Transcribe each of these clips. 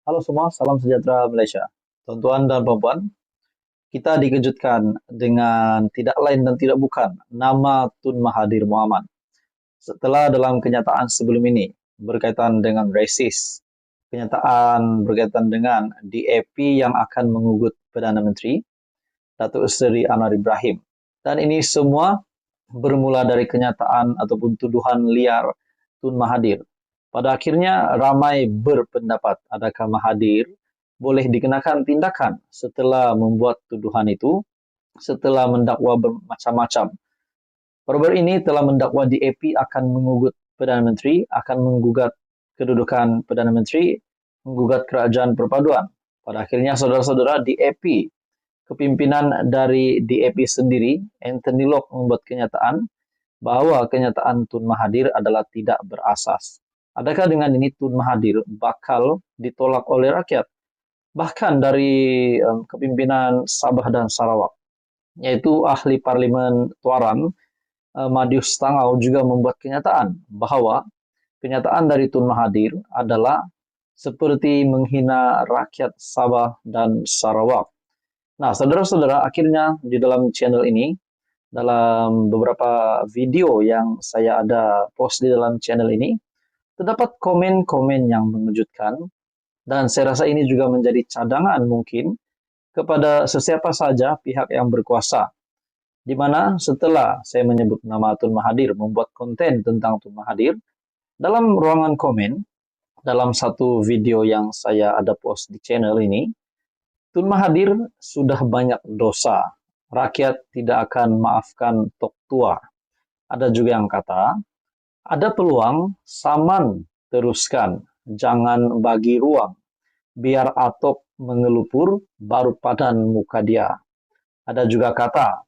Halo semua, salam sejahtera Malaysia. Tuan-tuan dan puan-puan, kita dikejutkan dengan tidak lain dan tidak bukan nama Tun Mahathir Mohamad. Setelah dalam kenyataan sebelum ini berkaitan dengan resis, kenyataan berkaitan dengan DAP yang akan mengugut Perdana Menteri, Datuk Seri Anwar Ibrahim. Dan ini semua bermula dari kenyataan ataupun tuduhan liar Tun Mahathir. Pada akhirnya ramai berpendapat adakah Mahathir boleh dikenakan tindakan setelah membuat tuduhan itu, setelah mendakwa bermacam-macam. Baru-baru ini telah mendakwa DAP akan mengugut Perdana Menteri, akan menggugat kedudukan Perdana Menteri, menggugat kerajaan perpaduan. Pada akhirnya saudara-saudara DAP, kepimpinan dari DAP sendiri, Anthony Locke membuat kenyataan bahwa kenyataan Tun Mahathir adalah tidak berasas. Adakah dengan ini Tun Mahathir bakal ditolak oleh rakyat? Bahkan dari kepimpinan Sabah dan Sarawak, yaitu ahli parlimen Tuaran, Madius Tangau juga membuat kenyataan bahwa kenyataan dari Tun Mahathir adalah seperti menghina rakyat Sabah dan Sarawak. Nah, saudara-saudara, akhirnya di dalam channel ini, dalam beberapa video yang saya ada post di dalam channel ini, terdapat komen-komen yang mengejutkan, dan saya rasa ini juga menjadi cadangan mungkin kepada sesiapa saja pihak yang berkuasa. Di mana setelah saya menyebut nama Tun Mahathir, membuat konten tentang Tun Mahathir, dalam ruangan komen, dalam satu video yang saya ada post di channel ini, Tun Mahathir sudah banyak dosa. Rakyat tidak akan maafkan Tok Tua. Ada juga yang kata, ada peluang, saman teruskan, jangan bagi ruang. Biar Atok mengelupur, baru padan muka dia. Ada juga kata,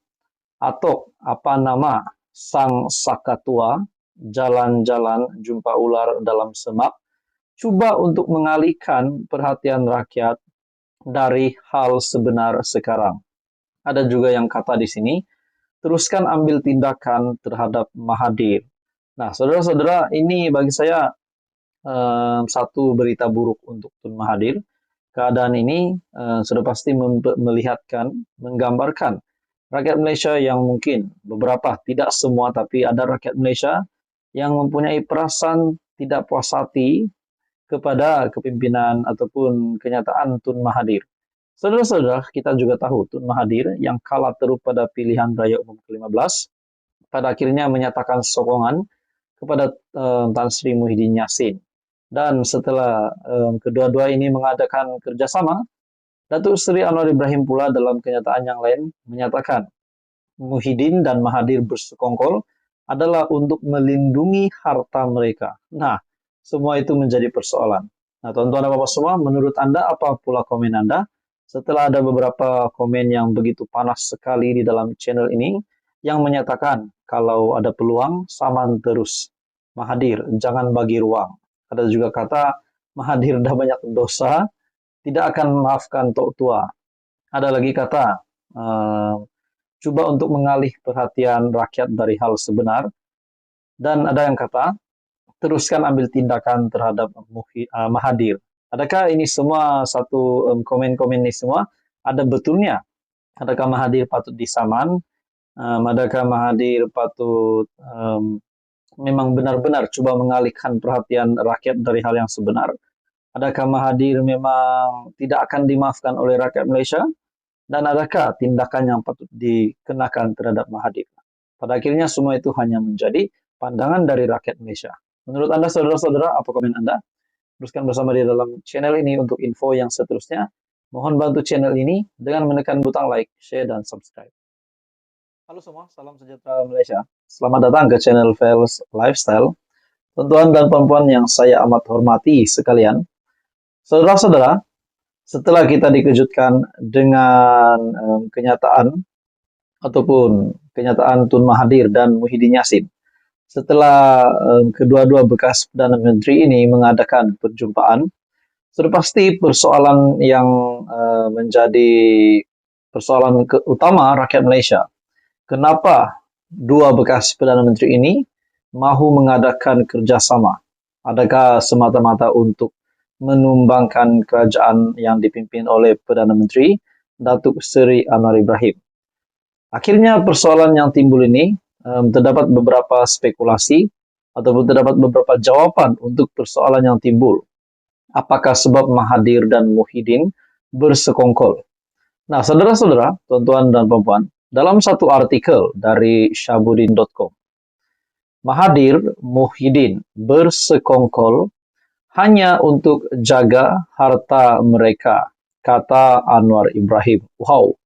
Atok, apa nama sang sakatua, jalan-jalan jumpa ular dalam semak, coba untuk mengalihkan perhatian rakyat dari hal sebenar sekarang. Ada juga yang kata di sini, teruskan ambil tindakan terhadap Mahathir. Nah, saudara-saudara, ini bagi saya satu berita buruk untuk Tun Mahathir. Keadaan ini sudah pasti melihatkan, menggambarkan rakyat Malaysia yang mungkin beberapa, tidak semua, tapi ada rakyat Malaysia yang mempunyai perasaan tidak puas hati kepada kepimpinan ataupun kenyataan Tun Mahathir. Saudara-saudara, kita juga tahu Tun Mahathir yang kalah teruk pada pilihan raya umum ke-15, pada akhirnya menyatakan sokongan kepada Tan Sri Muhyiddin Yassin. Dan setelah kedua-dua ini mengadakan kerjasama, Datuk Seri Anwar Ibrahim pula dalam kenyataan yang lain menyatakan Muhyiddin dan Mahathir bersekongkol adalah untuk melindungi harta mereka. Nah, semua itu menjadi persoalan. Nah, tuan-tuan dan bapak semua, menurut Anda apa pula komen Anda? Setelah ada beberapa komen yang begitu panas sekali di dalam channel ini, yang menyatakan kalau ada peluang, saman terus. Mahathir, jangan bagi ruang. Ada juga kata, Mahathir dah banyak dosa, tidak akan memaafkan Tok Tua. Ada lagi kata, coba untuk mengalih perhatian rakyat dari hal sebenar. Dan ada yang kata, teruskan ambil tindakan terhadap Mahathir. Adakah ini semua satu komen-komen ini semua ada betulnya? Adakah Mahathir patut disaman? Adakah Mahathir patut memang benar-benar coba mengalihkan perhatian rakyat dari hal yang sebenar? Adakah Mahathir memang tidak akan dimaafkan oleh rakyat Malaysia? Dan adakah tindakan yang patut dikenakan terhadap Mahathir? Pada akhirnya semua itu hanya menjadi pandangan dari rakyat Malaysia. Menurut Anda, saudara-saudara, apa komen Anda? Teruskan bersama di dalam channel ini untuk info yang seterusnya. Mohon bantu channel ini dengan menekan butang like, share, dan subscribe. Halo semua, salam sejahtera Malaysia. Selamat datang ke channel Fels Lifestyle. Tuan-tuan dan puan-puan yang saya amat hormati sekalian. Saudara-saudara, setelah kita dikejutkan dengan kenyataan ataupun kenyataan Tun Mahathir dan Muhyiddin Yassin, setelah kedua-dua bekas Perdana Menteri ini mengadakan perjumpaan, sudah pasti persoalan yang menjadi persoalan utama rakyat Malaysia. Kenapa dua bekas Perdana Menteri ini mahu mengadakan kerjasama? Adakah semata-mata untuk menumbangkan kerajaan yang dipimpin oleh Perdana Menteri Datuk Seri Anwar Ibrahim. Akhirnya persoalan yang timbul ini terdapat beberapa spekulasi ataupun terdapat beberapa jawaban untuk persoalan yang timbul. Apakah sebab Mahathir dan Muhyiddin bersekongkol? Nah, saudara-saudara, tuan-tuan dan puan-puan, dalam satu artikel dari Syahbudin.com, Mahathir Muhyiddin bersekongkol hanya untuk jaga harta mereka, kata Anwar Ibrahim. Wow,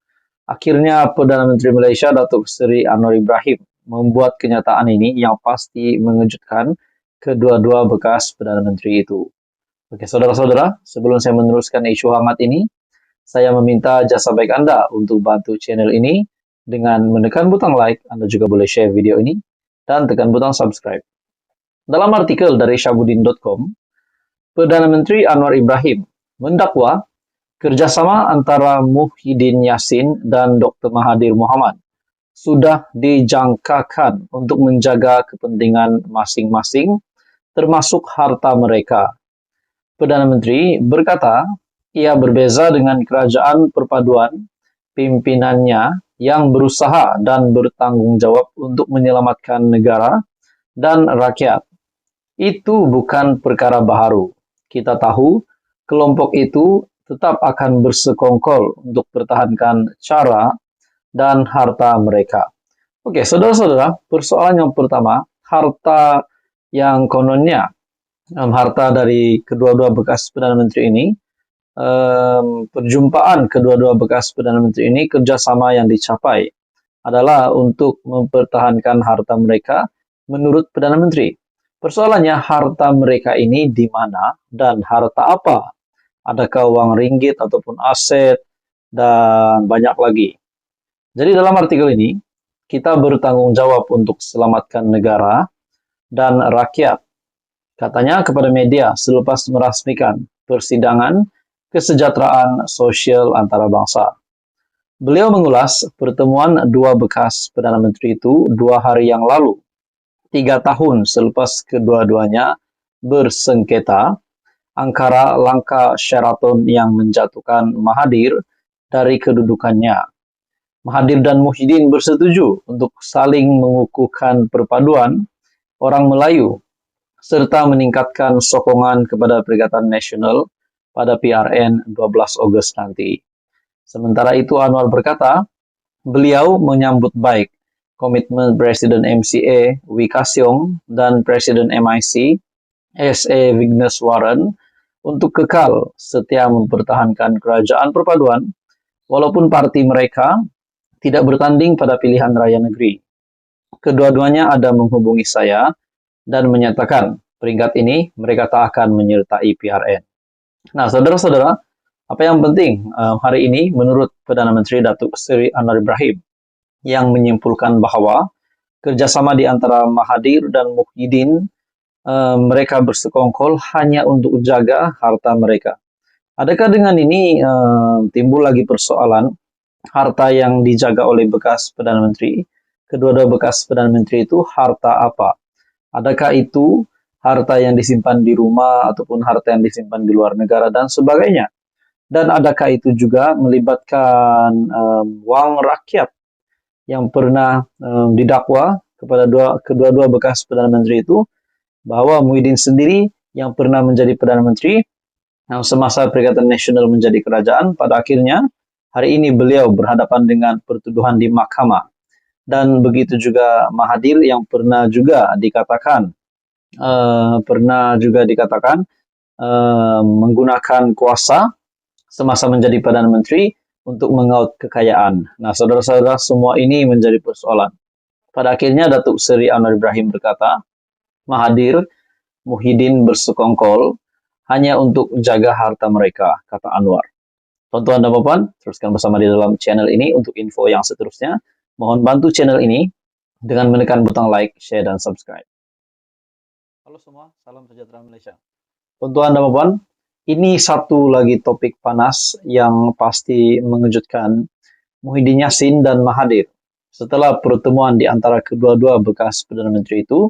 akhirnya Perdana Menteri Malaysia Datuk Seri Anwar Ibrahim membuat kenyataan ini yang pasti mengejutkan kedua-dua bekas Perdana Menteri itu. Oke, saudara-saudara, sebelum saya meneruskan isu hangat ini, saya meminta jasa baik Anda untuk bantu channel ini dengan menekan butang like. Anda juga boleh share video ini dan tekan butang subscribe. Dalam artikel dari Syahbudin.com, Perdana Menteri Anwar Ibrahim mendakwa kerjasama antara Muhyiddin Yassin dan Dr. Mahathir Mohamad sudah dijangkakan untuk menjaga kepentingan masing-masing, termasuk harta mereka. Perdana Menteri berkata, ia berbeza dengan kerajaan perpaduan pimpinannya yang berusaha dan bertanggung jawab untuk menyelamatkan negara dan rakyat. Itu bukan perkara baharu. Kita tahu kelompok itu tetap akan bersekongkol untuk pertahankan cara dan harta mereka. Oke, saudara-saudara, persoalan yang pertama, harta yang kononnya, harta dari kedua-dua bekas Perdana Menteri ini, perjumpaan kedua-dua bekas Perdana Menteri ini, kerjasama yang dicapai adalah untuk mempertahankan harta mereka menurut Perdana Menteri. Persoalannya, harta mereka ini di mana dan harta apa? Adakah uang ringgit ataupun aset dan banyak lagi. Jadi dalam artikel ini, kita bertanggung jawab untuk selamatkan negara dan rakyat. Katanya kepada media selepas merasmikan persidangan kesejahteraan sosial antara bangsa. Beliau mengulas pertemuan dua bekas Perdana Menteri itu 2 hari yang lalu. 3 tahun selepas kedua-duanya bersengketa angkara langkah Sheraton yang menjatuhkan Mahathir dari kedudukannya. Mahathir dan Muhyiddin bersetuju untuk saling mengukuhkan perpaduan orang Melayu serta meningkatkan sokongan kepada Perikatan Nasional pada PRN 12 Ogos nanti. Sementara itu Anwar berkata, beliau menyambut baik komitmen Presiden MCA Wee-Ka Siong dan Presiden MIC S.A. Vigneswaran untuk kekal setia mempertahankan kerajaan perpaduan walaupun parti mereka tidak bertanding pada pilihan raya negeri. Kedua-duanya ada menghubungi saya dan menyatakan peringkat ini mereka tak akan menyertai PRN. Nah, saudara-saudara, apa yang penting hari ini menurut Perdana Menteri Datuk Seri Anwar Ibrahim yang menyimpulkan bahwa kerjasama di antara Mahathir dan Muhyiddin mereka bersekongkol hanya untuk jaga harta mereka. Adakah dengan ini timbul lagi persoalan harta yang dijaga oleh bekas Perdana Menteri? Kedua-dua bekas Perdana Menteri itu harta apa? Adakah itu harta yang disimpan di rumah ataupun harta yang disimpan di luar negara dan sebagainya? Dan adakah itu juga melibatkan wang rakyat yang pernah didakwa kepada kedua-dua bekas Perdana Menteri itu, bahwa Muhyiddin sendiri yang pernah menjadi Perdana Menteri semasa Perikatan Nasional menjadi kerajaan, pada akhirnya hari ini beliau berhadapan dengan pertuduhan di mahkamah. Dan begitu juga Mahathir yang pernah juga dikatakan menggunakan kuasa semasa menjadi Perdana Menteri untuk mengaut kekayaan. Nah, saudara-saudara, semua ini menjadi persoalan. Pada akhirnya Datuk Seri Anwar Ibrahim berkata, Mahathir Muhyiddin bersekongkol hanya untuk jaga harta mereka, kata Anwar. Tuan-tuan dan puan-puan, teruskan bersama di dalam channel ini untuk info yang seterusnya. Mohon bantu channel ini dengan menekan butang like, share, dan subscribe. Halo semua, salam sejahtera Malaysia. Tuan-tuan dan puan-puan, ini satu lagi topik panas yang pasti mengejutkan Muhyiddin Yassin dan Mahathir. Setelah pertemuan di antara kedua-dua bekas Perdana Menteri itu,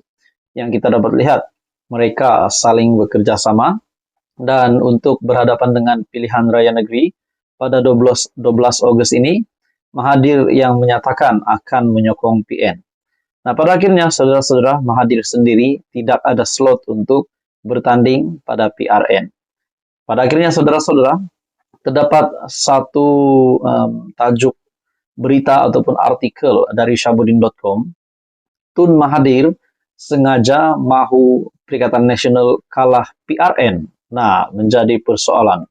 yang kita dapat lihat, mereka saling bekerja sama Dan untuk berhadapan dengan pilihan raya negeri pada 12 Agustus ini, Mahathir yang menyatakan akan menyokong PN. Nah, pada akhirnya saudara-saudara, Mahathir sendiri tidak ada slot untuk bertanding pada PRN. Pada akhirnya saudara-saudara, terdapat satu tajuk berita ataupun artikel dari syahbudin.com. Tun Mahathir sengaja mahu Perikatan Nasional kalah PRN. Nah, menjadi persoalan.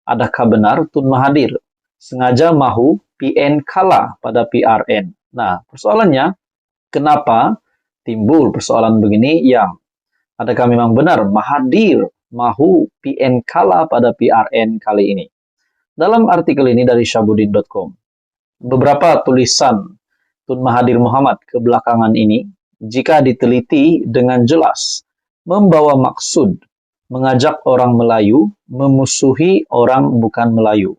Adakah benar Tun Mahathir sengaja mahu PN kalah pada PRN? Nah, persoalannya, kenapa timbul persoalan begini yang adakah memang benar Mahathir mahu PN kalah pada PRN kali ini? Dalam artikel ini dari syahbudin.com, beberapa tulisan Tun Mahathir Mohamad kebelakangan ini, jika diteliti dengan jelas, membawa maksud mengajak orang Melayu memusuhi orang bukan Melayu.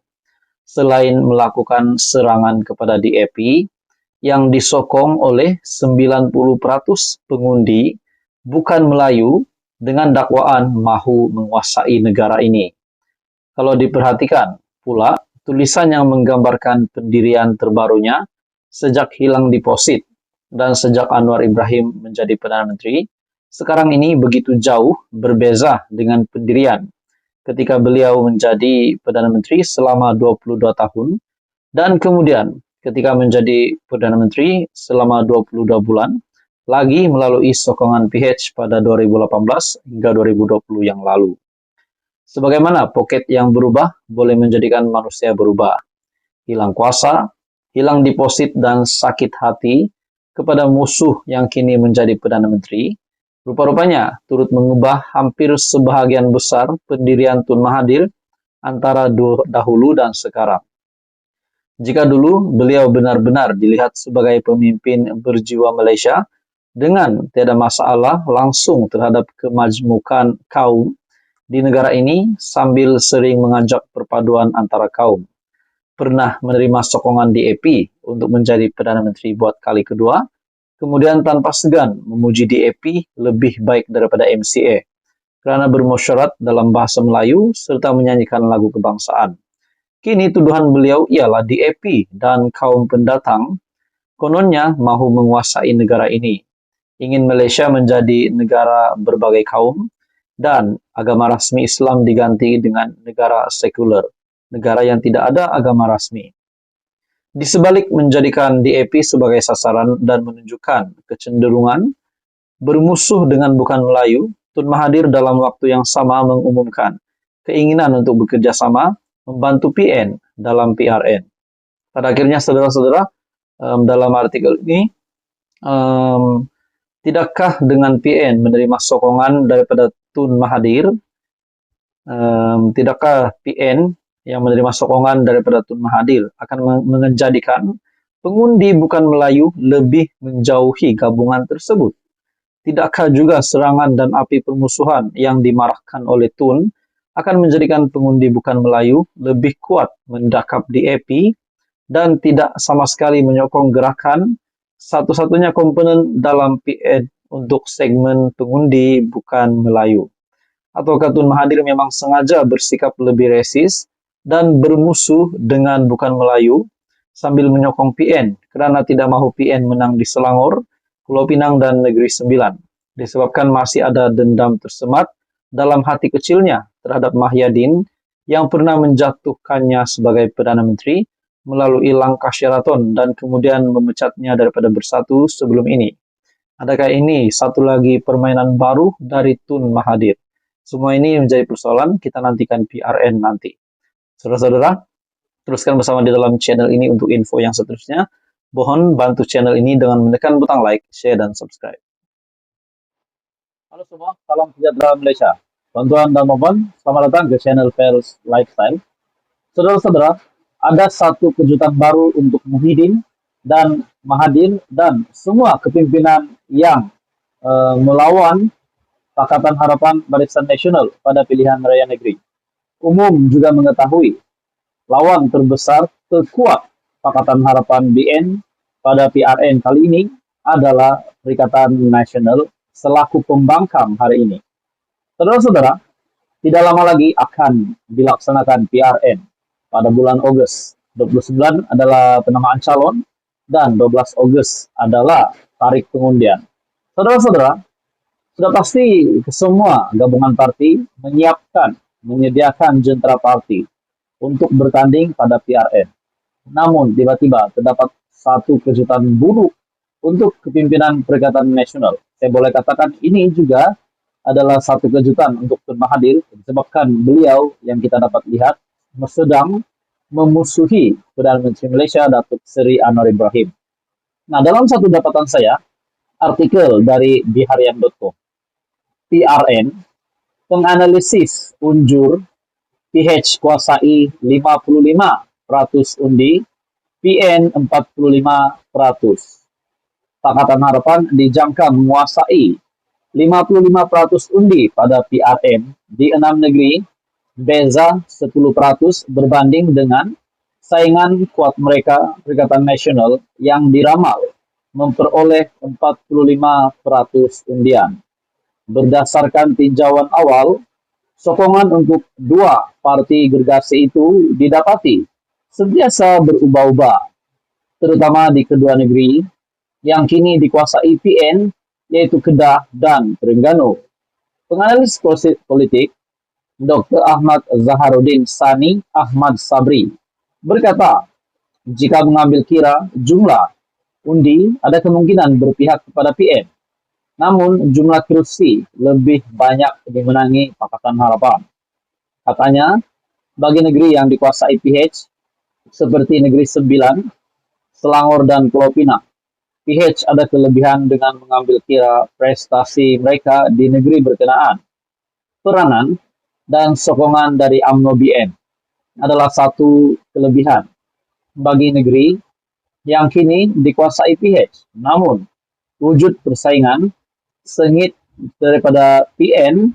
Selain melakukan serangan kepada DAP yang disokong oleh 90% pengundi bukan Melayu dengan dakwaan mahu menguasai negara ini. Kalau diperhatikan pula, tulisan yang menggambarkan pendirian terbarunya sejak hilang deposit dan sejak Anwar Ibrahim menjadi Perdana Menteri, sekarang ini begitu jauh berbeza dengan pendirian ketika beliau menjadi Perdana Menteri selama 22 tahun dan kemudian ketika menjadi Perdana Menteri selama 22 bulan lagi melalui sokongan PH pada 2018 hingga 2020 yang lalu. Sebagaimana poket yang berubah boleh menjadikan manusia berubah. Hilang kuasa, hilang deposit dan sakit hati kepada musuh yang kini menjadi Perdana Menteri, rupa-rupanya turut mengubah hampir sebahagian besar pendirian Tun Mahathir antara dahulu dan sekarang. Jika dulu beliau benar-benar dilihat sebagai pemimpin berjiwa Malaysia dengan tiada masalah langsung terhadap kemajmukan kaum di negara ini sambil sering mengajak perpaduan antara kaum. Pernah menerima sokongan DAP untuk menjadi Perdana Menteri buat kali kedua, kemudian tanpa segan memuji DAP lebih baik daripada MCA kerana bermusyarat dalam bahasa Melayu serta menyanyikan lagu kebangsaan. Kini tuduhan beliau ialah DAP dan kaum pendatang kononnya mahu menguasai negara ini. Ingin Malaysia menjadi negara berbagai kaum dan agama rasmi Islam diganti dengan negara sekular, negara yang tidak ada agama rasmi. Di sebalik menjadikan DAP sebagai sasaran dan menunjukkan kecenderungan bermusuh dengan bukan Melayu, Tun Mahathir dalam waktu yang sama mengumumkan keinginan untuk bekerja sama membantu PN dalam PRN. Pada akhirnya saudara-saudara, dalam artikel ini, tidakkah dengan PN menerima sokongan daripada Tun Mahathir, tidakkah PN yang menerima sokongan daripada Tun Mahathir akan menjadikan pengundi bukan Melayu lebih menjauhi gabungan tersebut? Tidakkah juga serangan dan api permusuhan yang dimarahkan oleh Tun akan menjadikan pengundi bukan Melayu lebih kuat mendakap DAP dan tidak sama sekali menyokong gerakan satu-satunya komponen dalam PN untuk segmen pengundi bukan Melayu? Ataukah Tun Mahathir memang sengaja bersikap lebih resis dan bermusuh dengan bukan Melayu sambil menyokong PN kerana tidak mahu PN menang di Selangor, Pulau Pinang dan Negeri Sembilan, disebabkan masih ada dendam tersemat dalam hati kecilnya terhadap Mahyadin yang pernah menjatuhkannya sebagai Perdana Menteri melalui langkah Sheraton dan kemudian memecatnya daripada Bersatu sebelum ini. Adakah ini satu lagi permainan baru dari Tun Mahathir? Semua ini menjadi persoalan, kita nantikan PRN nanti. Saudara-saudara, teruskan bersama di dalam channel ini untuk info yang seterusnya. Mohon bantu channel ini dengan menekan butang like, share, dan subscribe. Halo semua, salam sejahtera Malaysia. Tuan-tuan dan puan, selamat datang ke channel Pels Lifestyle. Saudara-saudara, ada satu kejutan baru untuk Muhyiddin dan Mahathir dan semua kepimpinan yang melawan Pakatan Harapan Barisan Nasional pada pilihan raya negeri. Umum juga mengetahui lawan terbesar terkuat Pakatan Harapan BN pada PRN kali ini adalah Perikatan Nasional selaku pembangkang hari ini. Saudara-saudara, Tidak lama lagi akan dilaksanakan PRN pada bulan Agustus. 29 adalah penamaan calon dan 12 Agustus adalah tarik pengundian. Saudara-saudara, sudah pasti semua gabungan parti menyediakan jentera parti untuk bertanding pada PRN. Namun tiba-tiba terdapat satu kejutan buruk untuk kepimpinan Perikatan Nasional. Saya boleh katakan ini juga adalah satu kejutan untuk Tun Mahathir disebabkan beliau yang kita dapat lihat sedang memusuhi Perdana Menteri Malaysia Datuk Seri Anwar Ibrahim. Nah, dalam satu dapatan saya, artikel dari diharian.com, PRN, penganalisis unjur PH kuasai 55% undi, PN 45%. Pakatan Harapan dijangka menguasai 55% undi pada PRN di 6 negeri, beza 10% berbanding dengan saingan kuat mereka Perikatan Nasional yang diramal memperoleh 45% undian. Berdasarkan tinjauan awal, sokongan untuk dua parti gergasi itu didapati sentiasa berubah-ubah, terutama di kedua negeri yang kini dikuasai PN, yaitu Kedah dan Terengganu. Penganalis politik Dr. Ahmad Zaharuddin Sani Ahmad Sabri berkata, jika mengambil kira jumlah undi, ada kemungkinan berpihak kepada PN. Namun jumlah kursi lebih banyak dimenangi Pakatan Harapan. Katanya, bagi negeri yang dikuasai PH, seperti Negeri Sembilan, Selangor dan Pulau Pinang, PH ada kelebihan dengan mengambil kira prestasi mereka di negeri berkenaan. Peranan dan sokongan dari UMNO BN adalah satu kelebihan bagi negeri yang kini dikuasai PH. Namun, wujud persaingan sengit daripada PN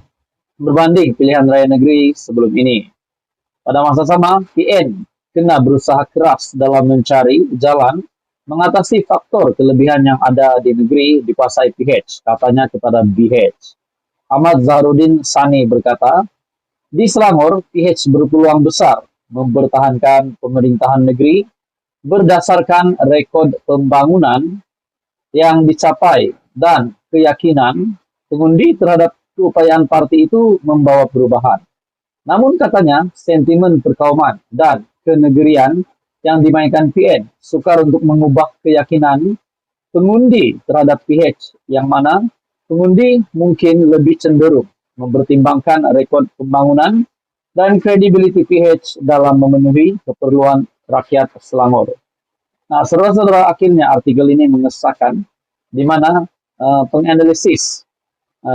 berbanding pilihan raya negeri sebelum ini. Pada masa sama, PN kena berusaha keras dalam mencari jalan mengatasi faktor kelebihan yang ada di negeri dikuasai PH, katanya kepada BH. Ahmad Zaharuddin Sani berkata, di Selangor, PH berpeluang besar mempertahankan pemerintahan negeri berdasarkan rekod pembangunan yang dicapai dan keyakinan pengundi terhadap keupayaan parti itu membawa perubahan. Namun katanya, sentimen perkauman dan kenegerian yang dimainkan PN sukar untuk mengubah keyakinan pengundi terhadap PH, yang mana pengundi mungkin lebih cenderung mempertimbangkan rekod pembangunan dan kredibiliti PH dalam memenuhi keperluan rakyat Selangor. Nah, saudara-saudara, akhirnya artikel ini mengesahkan di mana penganalisis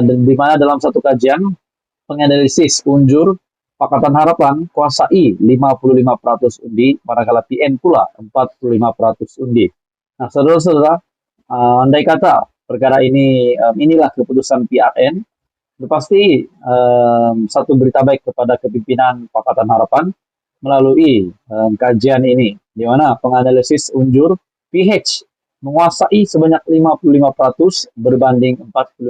di mana dalam satu kajian penganalisis unjur Pakatan Harapan kuasai 55% undi, manakala PN pula 45% undi. Nah, saudara-saudara, andai kata perkara ini inilah keputusan PRN, pasti satu berita baik kepada kepimpinan Pakatan Harapan melalui kajian ini, di mana penganalisis unjur PH menguasai sebanyak 55% berbanding 45%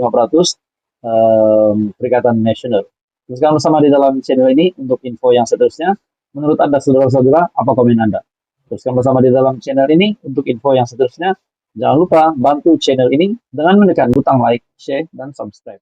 Perikatan Nasional. Teruskan bersama di dalam channel ini untuk info yang seterusnya. Menurut Anda, saudara-saudara, apa komen Anda? Teruskan bersama di dalam channel ini untuk info yang seterusnya. Jangan lupa bantu channel ini dengan menekan butang like, share, dan subscribe.